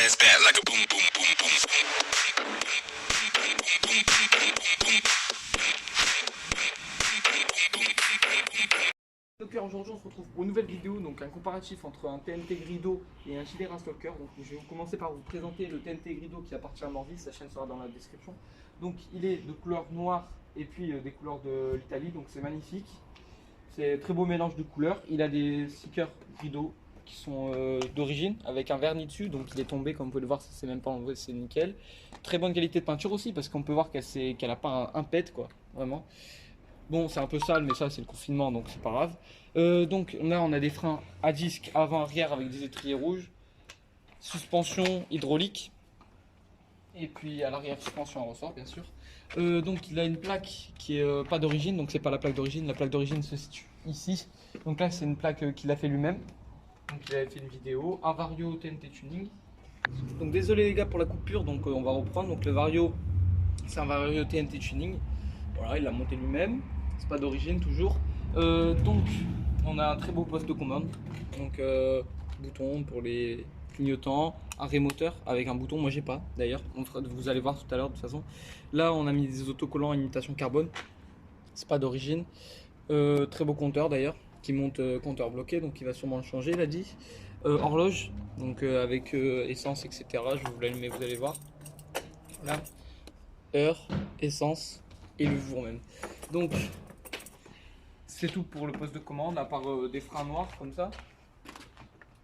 ass back like a boom boom boom boom Donc aujourd'hui on se retrouve pour une nouvelle vidéo, donc un comparatif entre un TNT Grido et un Gilera Stalker. Donc je vais commencer par vous présenter le TNT Grido qui appartient à Morvis, sa chaîne sera dans la description. Donc il est de couleur noire et puis des couleurs de l'Italie, donc c'est magnifique. C'est un très beau mélange de couleurs. Il a des stickers Grido qui sont d'origine avec un vernis dessus, donc il est tombé comme vous pouvez le voir, ça c'est même pas enlevé, c'est nickel. Très bonne qualité de peinture aussi parce qu'on peut voir qu'elle a pas un pet quoi, vraiment. Bon, c'est un peu sale, mais ça, c'est le confinement, donc c'est pas grave. Donc là, on a des freins à disque avant-arrière avec des étriers rouges. Suspension hydraulique. Et puis à l'arrière, suspension en ressort, bien sûr. Donc il a une plaque qui est pas d'origine, donc c'est pas la plaque d'origine. La plaque d'origine se situe ici. Donc là, c'est une plaque qu'il a fait lui-même. Donc il avait fait une vidéo. Un Vario TNT Tuning. Donc désolé les gars pour la coupure, donc on va reprendre. Donc le Vario, c'est un Vario TNT Tuning. Voilà, il l'a monté lui-même. C'est pas d'origine toujours. Donc on a un très beau poste de commande. Donc bouton pour les clignotants, un remoteur avec un bouton. Moi j'ai pas d'ailleurs. Vous allez voir tout à l'heure de toute façon. Là on a mis des autocollants à imitation carbone. C'est pas d'origine. Très beau compteur d'ailleurs qui monte compteur bloqué, donc il va sûrement le changer. Il a dit. Horloge donc avec essence etc. Je vais vous l'allumer, vous allez voir. Là, heure, essence et le jour même. Donc c'est tout pour le poste de commande, à part des freins noirs comme ça.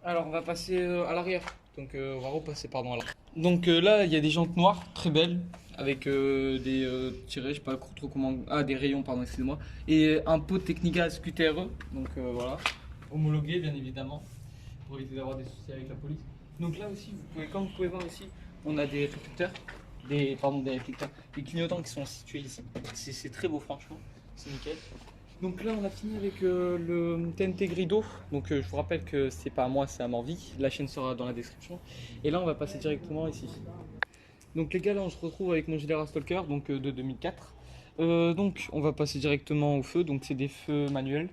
Alors on va passer à l'arrière. Donc on va repasser pardon à l'arrière. Donc là il y a des jantes noires très belles avec des tirets, je sais pas trop comment. Ah, des rayons pardon, excusez-moi. Et un pot Technigas QTRE. Donc voilà, homologué bien évidemment pour éviter d'avoir des soucis avec la police. Donc là aussi comme vous pouvez voir ici, on a des réflecteurs, des réflecteurs, des clignotants qui sont situés ici. C'est très beau franchement, c'est nickel. Donc là on a fini avec le TNT Grido. Donc je vous rappelle que c'est pas à moi, c'est à Morvis. La chaîne sera dans la description. Et là on va passer directement ici. Donc les gars, là on se retrouve avec mon Gilera Stalker donc de 2004. Donc on va passer directement au feu. Donc c'est des feux manuels.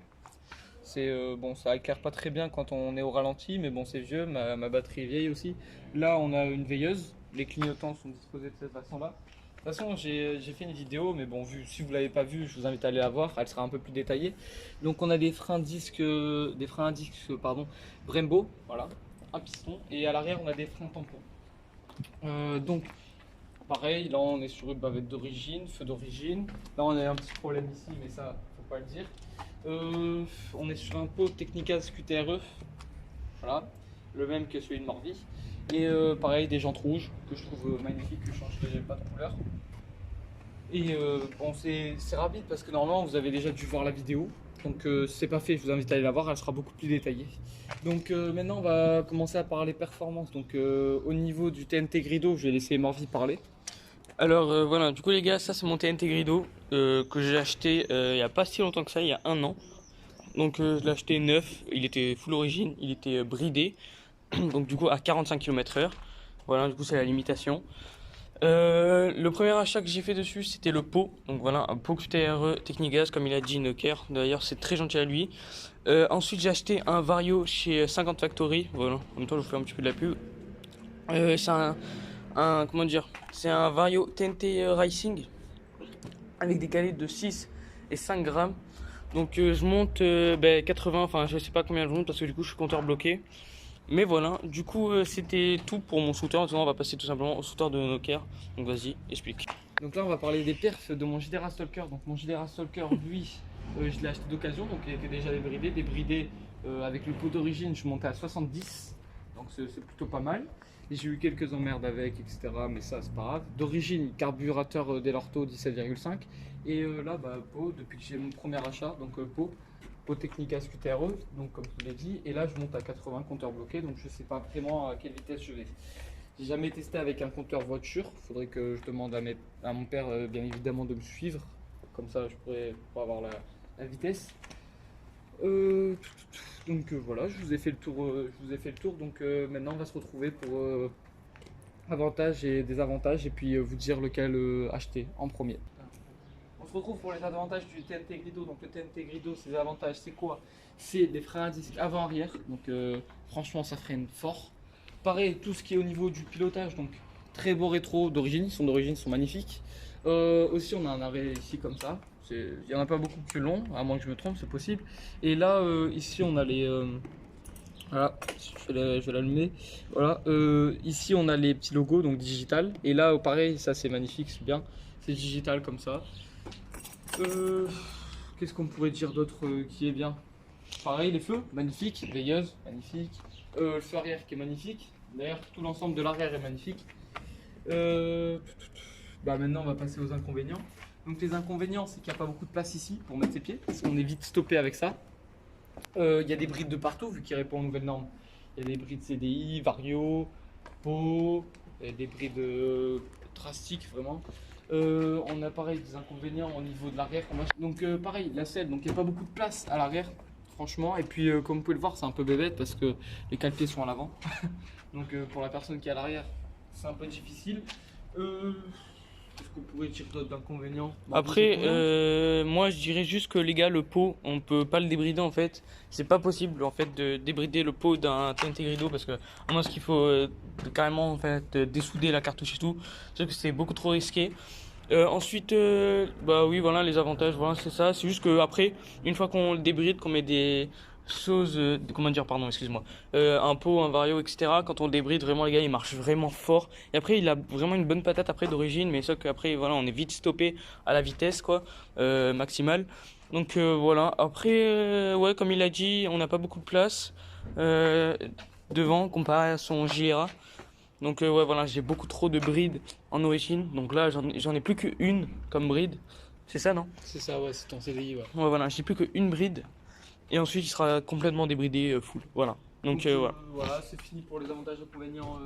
C'est bon, ça éclaire pas très bien quand on est au ralenti, mais bon c'est vieux, ma batterie est vieille aussi. Là on a une veilleuse. Les clignotants sont disposés de cette façon là. De toute façon, j'ai fait une vidéo, mais bon, si vous ne l'avez pas vue, je vous invite à aller la voir, elle sera un peu plus détaillée. Donc, on a des freins à disque, pardon, Brembo, voilà, un piston, et à l'arrière, on a des freins tampons. Donc, pareil, là, on est sur une bavette d'origine, feu d'origine. Là, on a un petit problème ici, mais ça, faut pas le dire. On est sur un pot Technigas QTRE, voilà, le même que celui de Morvis. Et pareil, des jantes rouges que je trouve magnifiques, que je changerai pas de couleur. Et bon, c'est rapide parce que normalement vous avez déjà dû voir la vidéo. Donc si c'est pas fait, je vous invite à aller la voir, elle sera beaucoup plus détaillée. Donc maintenant on va commencer à parler performance. Donc au niveau du TNT Grido, je vais laisser Morvis parler. Alors voilà, du coup les gars, ça c'est mon TNT Grido que j'ai acheté il n'y a pas si longtemps que ça, il y a un an. Donc je l'ai acheté neuf, il était full origine, il était bridé, donc du coup à 45 km/h. Voilà, du coup c'est la limitation. Le premier achat que j'ai fait dessus c'était le pot, donc voilà un pot QTRE Technigas comme il a dit Noker, d'ailleurs c'est très gentil à lui. Ensuite j'ai acheté un Vario chez 50 Factory, voilà, en même temps je vous fais un petit peu de la pub. C'est comment dire, c'est un Vario TNT Racing avec des calibres de 6 et 5 grammes. Donc je monte 80, enfin je sais pas combien je monte parce que du coup je suis compteur bloqué. Mais voilà, du coup c'était tout pour mon shooter. Maintenant on va passer tout simplement au shooter de Noker. Donc vas-y, explique. Donc là on va parler des perfs de mon Gilera Stalker. Donc mon Gilera Stalker, lui, je l'ai acheté d'occasion, donc il était déjà débridé. Débridé avec le pot d'origine, je montais à 70. Donc c'est plutôt pas mal. Et j'ai eu quelques emmerdes avec, etc. Mais ça c'est pas grave. D'origine, carburateur Delorto 17,5. Et là, pot, depuis que j'ai mon premier achat, donc pot Technigas QTRE, donc comme je vous l'ai dit. Et là je monte à 80 compteur bloqué, donc je sais pas vraiment à quelle vitesse je vais. J'ai jamais testé avec un compteur voiture. Il faudrait que je demande à mon père, bien évidemment, de me suivre. Comme ça, je pourrais avoir la vitesse. Donc voilà, je vous ai fait le tour. Donc maintenant, on va se retrouver pour avantages et désavantages et puis vous dire lequel acheter en premier. On se retrouve pour les avantages du TNT Grido. Donc le TNT Grido, ses avantages, c'est quoi? C'est des freins à disque avant-arrière. Donc franchement, ça freine fort. pareil, tout ce qui est au niveau du pilotage, donc très beau rétro d'origine, ils sont magnifiques. Aussi, on a un arrêt ici comme ça. Il n'y en a pas beaucoup plus long, à moins que je me trompe, c'est possible. Et là, ici, on a les. Voilà, je vais l'allumer. Voilà, ici, on a les petits logos, donc digital. Et là, pareil, ça c'est magnifique, c'est bien. C'est digital comme ça. Qu'est-ce qu'on pourrait dire d'autre qui est bien? Pareil, les feux, magnifiques. Veilleuse, magnifique. Le feu arrière qui est magnifique. D'ailleurs, tout l'ensemble de l'arrière est magnifique. Maintenant, on va passer aux inconvénients. Donc les inconvénients, c'est qu'il n'y a pas beaucoup de place ici pour mettre ses pieds, parce qu'on est vite stoppé avec ça. Il y a des brides de partout, vu qu'il répond aux nouvelles normes. Il y a des brides CDI, Vario, Po, des brides drastiques vraiment. On a pareil des inconvénients au niveau de l'arrière. Donc pareil, la selle, donc il n'y a pas beaucoup de place à l'arrière, franchement. Et puis comme vous pouvez le voir, c'est un peu bébête parce que les cale-pieds sont à l'avant. Donc pour la personne qui est à l'arrière, c'est un peu difficile. Qu'est-ce qu'on pourrait dire d'autre d'inconvénients? Après, moi je dirais juste que les gars, le pot, on peut pas le débrider en fait. C'est pas possible en fait de débrider le pot d'un TNT Grido parce que moi ce qu'il faut carrément en fait dessouder la cartouche et tout. C'est que c'est beaucoup trop risqué. Ensuite, bah oui, voilà les avantages, voilà c'est ça. C'est juste que après, une fois qu'on le débride, qu'on met des choses, comment dire, pardon, excuse-moi, un pot, un vario, etc. Quand on le débride, vraiment les gars, il marche vraiment fort. Et après, il a vraiment une bonne patate après d'origine, mais sauf qu'après, voilà, on est vite stoppé à la vitesse quoi, maximale. Donc voilà. Après, ouais, comme il a dit, on n'a pas beaucoup de place devant comparé à son JRA. Donc ouais, voilà, j'ai beaucoup trop de brides en origine. Donc là, j'en ai plus qu'une comme bride. C'est ça, non? C'est ça, ouais, c'est ton CDI, ouais. Ouais, voilà, j'ai plus qu'une bride. Et ensuite, il sera complètement débridé full. Voilà. Donc voilà. Voilà, c'est fini pour les avantages et inconvénients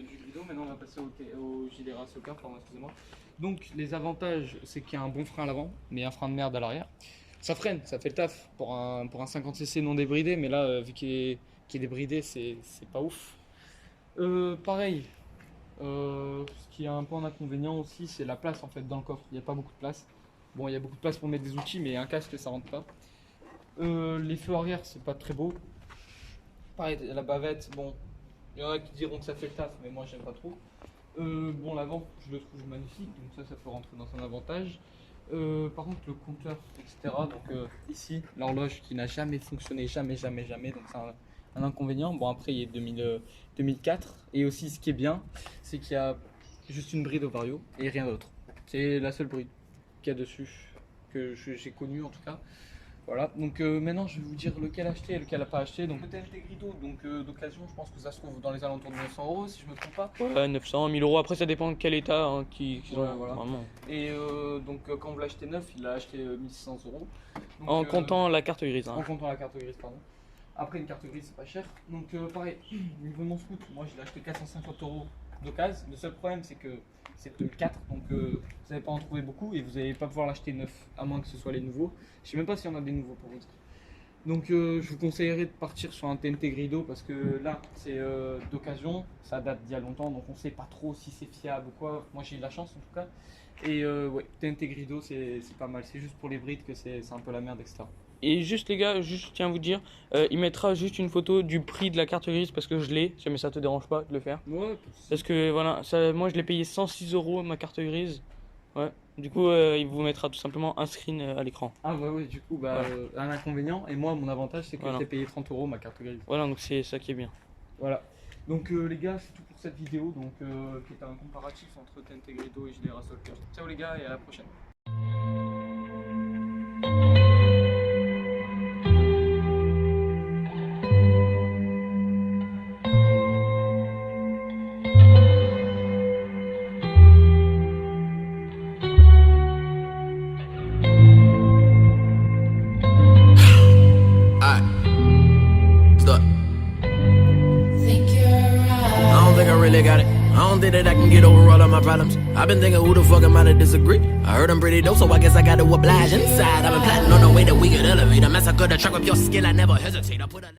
du Grido. Maintenant, on va passer au JDR Soccer, pardon, excusez-moi. Donc, les avantages, c'est qu'il y a un bon frein à l'avant, mais un frein de merde à l'arrière. Ça freine, ça fait le taf pour un 50cc non débridé, mais là, vu qu'il est débridé, c'est pas ouf. Pareil, ce qui est un point d'inconvénient aussi, c'est la place en fait dans le coffre. Il n'y a pas beaucoup de place. Bon, il y a beaucoup de place pour mettre des outils, mais un casque, ça rentre pas. Les feux arrière, c'est pas très beau. Pareil, la bavette, bon, il y en a qui diront que ça fait le taf, mais moi j'aime pas trop. Bon, l'avant, je le trouve magnifique, donc ça peut rentrer dans un avantage. Par contre, le compteur, etc. Donc ici, l'horloge qui n'a jamais fonctionné, jamais, donc c'est un inconvénient. Bon, après, il est 2004, et aussi ce qui est bien, c'est qu'il y a juste une bride au vario et rien d'autre. C'est la seule bride qu'il y a dessus, que j'ai connue en tout cas. Voilà, donc maintenant je vais vous dire lequel acheter et lequel n'a pas acheté. Donc le TNT Grido, donc d'occasion, je pense que ça se trouve dans les alentours de 900 € si je me trompe pas. Ouais, 900, 1000 €, après ça dépend de quel état hein, qu'ils Ouais, ont voilà. vraiment. Et donc quand vous l'achetez neuf, il l'a acheté 1600 €. Donc, En comptant la carte grise. Hein. En comptant la carte grise, pardon. Après une carte grise c'est pas cher. Donc pareil, niveau mon scoot, moi je l'ai acheté 450 € d'occasion. Le seul problème c'est que c'est 2004, donc vous n'allez pas en trouver beaucoup et vous n'allez pas pouvoir l'acheter neuf, à moins que ce soit les nouveaux. Je sais même pas s'il y en a des nouveaux pour vous dire. Donc je vous conseillerais de partir sur un TNT Grido parce que là c'est d'occasion, ça date d'il y a longtemps donc on sait pas trop si c'est fiable ou quoi. Moi j'ai eu de la chance en tout cas. Et ouais, TNT Grido c'est pas mal, c'est juste pour les brides que c'est un peu la merde, etc. Et juste les gars, juste je tiens à vous dire, il mettra juste une photo du prix de la carte grise parce que je l'ai, mais ça te dérange pas de le faire. Ouais. Parce que voilà, ça, moi je l'ai payé 106 € ma carte grise. Ouais. Du coup, il vous mettra tout simplement un screen à l'écran. Ah bah oui, du coup, bah, Ouais. un inconvénient. Et moi, mon avantage, c'est que Voilà. j'ai payé 30 € ma carte grise. Voilà, donc c'est ça qui est bien. Voilà. Donc les gars, c'est tout pour cette vidéo, donc qui est un comparatif entre TNT Grido et JDR Soccer. Ciao les gars et à la prochaine. I don't think that I can get over all of my problems. I've been thinking who the fuck am I to disagree? I heard I'm pretty dope, so I guess I gotta oblige inside. I've been plotting on the way that we could elevate. I massacre the track with your skill, I never hesitate. I put a